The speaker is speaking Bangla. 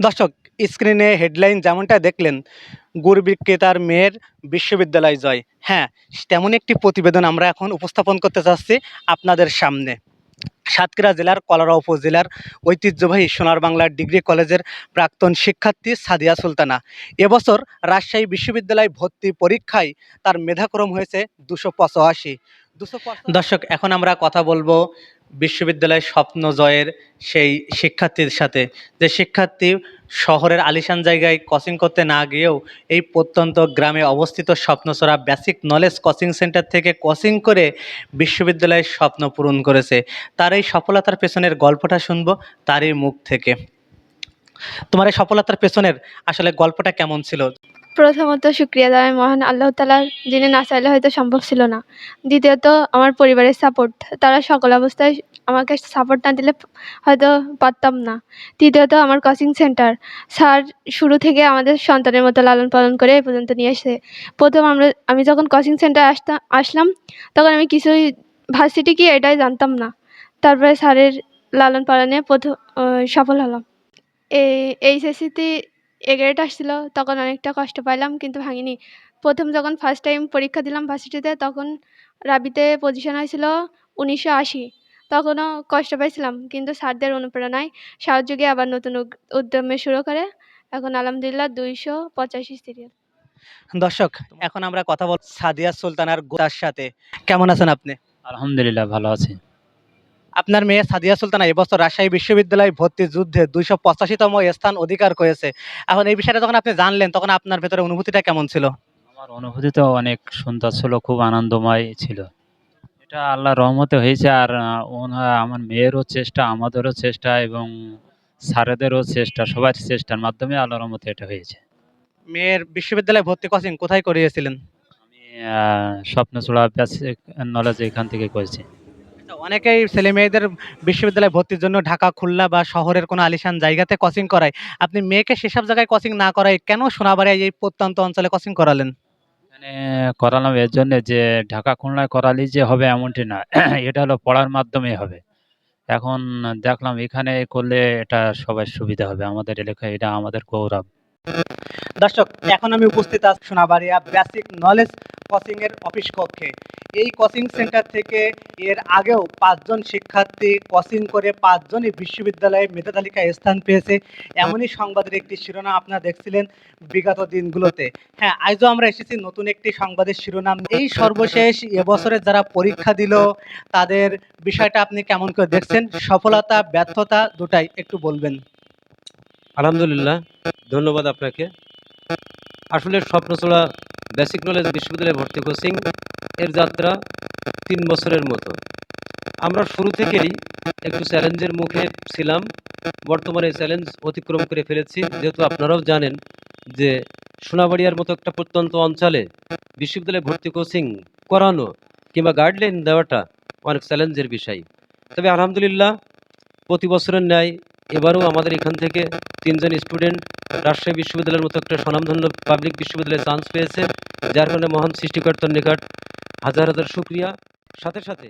দর্শক, স্ক্রিনে হেডলাইন যেমনটা দেখলেন, গুড় বিক্রেতার মেয়ের বিশ্ববিদ্যালয় জয়। হ্যাঁ, তেমন একটি প্রতিবেদন আমরা এখন উপস্থাপন করতে চাচ্ছি আপনাদের সামনে। সাতক্ষীরা জেলার কলারা উপজেলার ঐতিহ্যবাহী সোনার বাংলা ডিগ্রি কলেজের প্রাক্তন শিক্ষার্থী সাদিয়া সুলতানা এবছর রাজশাহী বিশ্ববিদ্যালয় ভর্তি পরীক্ষায় তার মেধাক্রম হয়েছে 285। দর্শক, এখন আমরা কথা বলবো বিশ্ববিদ্যালয়ের স্বপ্ন জয়ের সেই শিক্ষার্থীর সাথে, যে শিক্ষার্থী শহরের আলিশান জায়গায় কোচিং করতে না গিয়েও এই প্রত্যন্ত গ্রামে অবস্থিত স্বপ্নচরা বেসিক নলেজ কোচিং সেন্টার থেকে কোচিং করে বিশ্ববিদ্যালয়ের স্বপ্ন পূরণ করেছে। তার এই সফলতার পেছনের গল্পটা শুনবো তারই মুখ থেকে। তোমার এই সফলতার পেছনের আসলে গল্পটা কেমন ছিল? প্রথমত শুকরিয়া জানাই মহান আল্লাহ তাআলার, যিনি না চাইলে হয়তো সম্ভব ছিল না। দ্বিতীয়ত আমার পরিবারের সাপোর্ট, তারা সকল অবস্থায় আমাকে সাপোর্ট না দিলে হয়তো পারতাম না। তৃতীয়ত আমার কোচিং সেন্টার, স্যার শুরু থেকে আমাদের সন্তানের মতো লালন পালন করে এ পর্যন্ত নিয়ে এসেছে। আমি যখন কোচিং সেন্টার আসলাম, তখন আমি কিছুই ভার্সিটি কি এটাই জানতাম না। তারপরে স্যারের লালন পালনে সফল হলাম। এইচএসসিতে এ গ্রেড আসছিল, তখন অনেকটা কষ্ট পাইলাম কিন্তু ভাঙিনি। প্রথম যখন ফার্স্ট টাইম পরীক্ষা দিলাম ভার্সিটিতে, তখন রাবিতে পজিশন হয়েছিল 1980। তখনও কষ্ট পাইছিলাম, কিন্তু স্যারদের অনুপ্রেরণায় সাহযোগে আবার নতুন উদ্যমে শুরু করে এখন আলহামদুলিল্লাহ 285 সিরিয়াল। দর্শক, এখন আমরা কথা বল সাদিয়া সুলতানার তার সাথে। কেমন আছেন আপনি? আলহামদুলিল্লাহ ভালো আছি। আপনার মেয়ে সাদিয়া সুলতানা এবছর রাজশাহী বিশ্ববিদ্যালয় ভর্তি যুদ্ধে 285তম স্থান অধিকার করেছে। এখন এই বিষয়টা যখন আপনি জানলেন, তখন আপনার ভেতরে অনুভূতিটা কেমন ছিল? আমার অনুভূতি তো অনেক সুন্দর ছিল, খুব আনন্দময় ছিল। এটা আল্লাহর রহমতে হয়েছে। আর আমার মেয়েরও চেষ্টা, আমাদেরও চেষ্টা এবং স্যারেদেরও চেষ্টা, সবার চেষ্টার মাধ্যমে আল্লাহর রহমতে এটা হয়েছে। মেয়ের বিশ্ববিদ্যালয় ভর্তি কোচিং কোথায় করিয়েছিলেন? আমি স্বপ্নচূড়া বেসিক নলেজ এখান থেকে করেছি। আচ্ছা, অনেকেই ছেলে মেয়েদের বিশ্ববিদ্যালয় ভর্তির জন্য ঢাকা, খুলনা বা শহরের কোনো আলিশান জায়গাতে কোচিং করায়। আপনি মেয়েকে সেসব জায়গায় কোচিং না করায় কেন সোনাবাড়িয়া এই প্রত্যন্ত অঞ্চলে কোচিং করালেন? এখানে করালাম এর জন্যে যে ঢাকা খুলনায় করালেই যে হবে এমনটি না। এটা হলো পড়ার মাধ্যমে হবে। এখন দেখলাম এখানে করলে এটা সবার সুবিধা হবে। আমাদের এলাকায় এটা আমাদের গৌরব। দর্শক, এখন আমি উপস্থিত আছি সোনাবাড়িয়া বেসিক নলেজ কোচিং এর অফিস কক্ষে। এই কোচিং সেন্টার থেকে এর আগেও 5জন শিক্ষার্থী কোচিং করে 5জনই বিশ্ববিদ্যালয়ে মেধা তালিকায় স্থান পেয়েছে। এমনই সংবাদের একটি শিরোনাম আপনারা দেখছিলেন বিগত দিনগুলোতে। হ্যাঁ, আজও আমরা এসেছি নতুন একটি সংবাদের শিরোনাম। এই সর্বশেষ এবছরে যারা পরীক্ষা দিল, তাদের বিষয়টা আপনি কেমন করে দেখছেন? সফলতা ব্যর্থতা দুটাই একটু বলবেন। আলহামদুলিল্লাহ, ধন্যবাদ আপনাকে। আসলে স্বপ্নচূড়া বেসিক নলেজ বিশ্ববিদ্যালয়ে ভর্তি কোচিং এর যাত্রা 3 বছরের মতো। আমরা শুরু থেকেই একটু চ্যালেঞ্জের মুখে ছিলাম। বর্তমানে চ্যালেঞ্জ অতিক্রম করে ফেলেছি। যেহেতু আপনারাও জানেন যে সোনাবাড়িয়ার মতো একটা প্রত্যন্ত অঞ্চলে বিশ্ববিদ্যালয়ে ভর্তি কোচিং করানো কিংবা গাইডলাইন দেওয়াটা অনেক চ্যালেঞ্জের বিষয়। তবে আলহামদুলিল্লাহ, প্রতি বছরের ন্যায় এবারও আমাদের এখান থেকে 3জন স্টুডেন্ট রাজশাহী বিশ্ববিদ্যালয়ের মতো একটা স্বনামধন্য পাবলিক বিশ্ববিদ্যালয়ে চান্স পেয়েছে, যার কারণে মহান সৃষ্টিকর্তার নিকট হাজার হাজার শুকরিয়া। সাথে সাথে